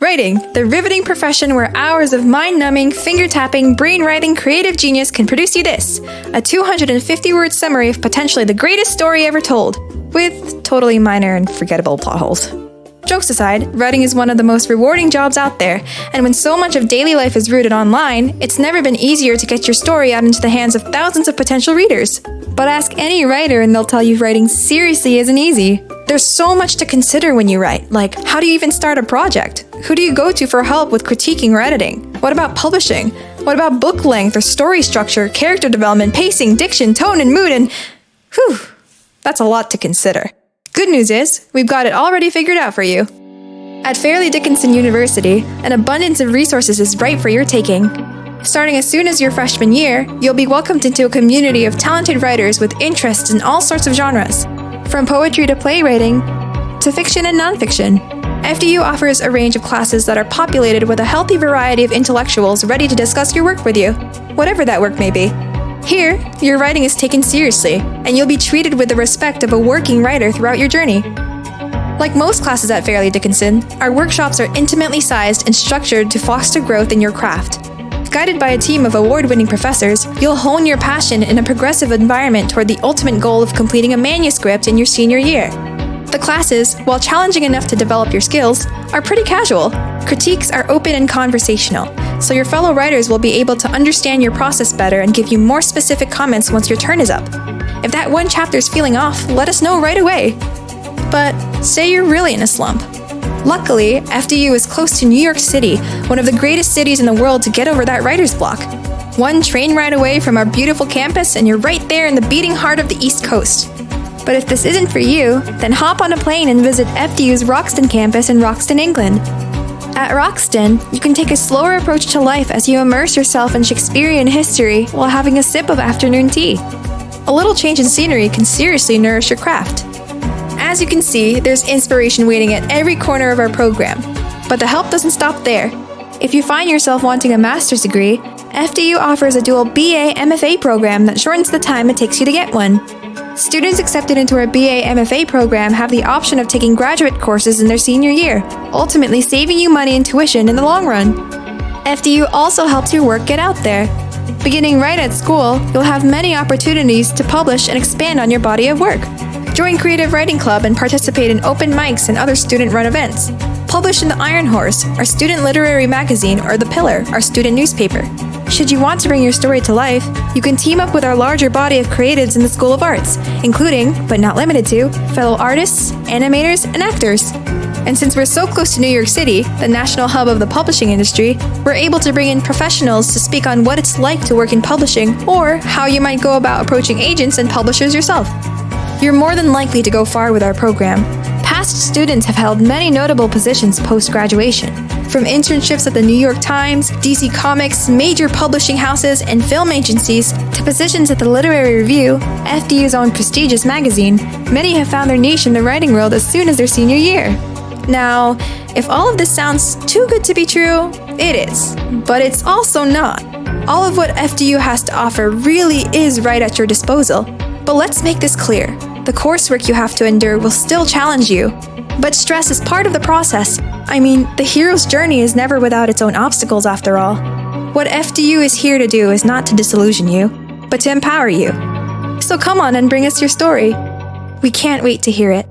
Writing, the riveting profession where hours of mind-numbing, finger-tapping, brain-writhing creative genius can produce you this, a 250-word summary of potentially the greatest story ever told, with totally minor and forgettable plot holes. Jokes aside, writing is one of the most rewarding jobs out there, and when so much of daily life is rooted online, it's never been easier to get your story out into the hands of thousands of potential readers. But ask any writer and they'll tell you writing seriously isn't easy. There's so much to consider when you write, like how do you even start a project? Who do you go to for help with critiquing or editing? What about publishing? What about book length or story structure, character development, pacing, diction, tone, and mood, and whew, that's a lot to consider. Good news is, we've got it already figured out for you. At Fairleigh Dickinson University, an abundance of resources is ripe for your taking. Starting as soon as your freshman year, you'll be welcomed into a community of talented writers with interests in all sorts of genres, from poetry to playwriting, to fiction and nonfiction. FDU offers a range of classes that are populated with a healthy variety of intellectuals ready to discuss your work with you, whatever that work may be. Here, your writing is taken seriously, and you'll be treated with the respect of a working writer throughout your journey. Like most classes at Fairleigh Dickinson, our workshops are intimately sized and structured to foster growth in your craft. Guided by a team of award-winning professors, you'll hone your passion in a progressive environment toward the ultimate goal of completing a manuscript in your senior year. The classes, while challenging enough to develop your skills, are pretty casual. Critiques are open and conversational, so your fellow writers will be able to understand your process better and give you more specific comments once your turn is up. If that one chapter's feeling off, let us know right away. But say you're really in a slump. Luckily, FDU is close to New York City, one of the greatest cities in the world to get over that writer's block. One train ride away from our beautiful campus and you're right there in the beating heart of the East Coast. But if this isn't for you, then hop on a plane and visit FDU's WROXTON campus in WROXTON, England. At WROXTON, you can take a slower approach to life as you immerse yourself in Shakespearean history while having a sip of afternoon tea. A little change in scenery can seriously nourish your craft. As you can see, there's inspiration waiting at every corner of our program. But the help doesn't stop there. If you find yourself wanting a master's degree, FDU offers a dual BA-MFA program that shortens the time it takes you to get one. Students accepted into our BA-MFA program have the option of taking graduate courses in their senior year, ultimately saving you money in tuition in the long run. FDU also helps your work get out there. Beginning right at school, you'll have many opportunities to publish and expand on your body of work. Join Creative Writing Club and participate in open mics and other student-run events. Publish in the Iron Horse, our student literary magazine, or The Pillar, our student newspaper. Should you want to bring your story to life, you can team up with our larger body of creatives in the School of Arts, including, but not limited to, fellow artists, animators, and actors. And since we're so close to New York City, the national hub of the publishing industry, we're able to bring in professionals to speak on what it's like to work in publishing or how you might go about approaching agents and publishers yourself. You're more than likely to go far with our program. Past students have held many notable positions post-graduation, from internships at the New York Times, DC Comics, major publishing houses, and film agencies, to positions at the Literary Review, FDU's own prestigious magazine. Many have found their niche in the writing world as soon as their senior year. Now, if all of this sounds too good to be true, it is, but it's also not. All of what FDU has to offer really is right at your disposal. But let's make this clear. The coursework you have to endure will still challenge you. But stress is part of the process. I mean, the hero's journey is never without its own obstacles after all. What FDU is here to do is not to disillusion you, but to empower you. So come on and bring us your story. We can't wait to hear it.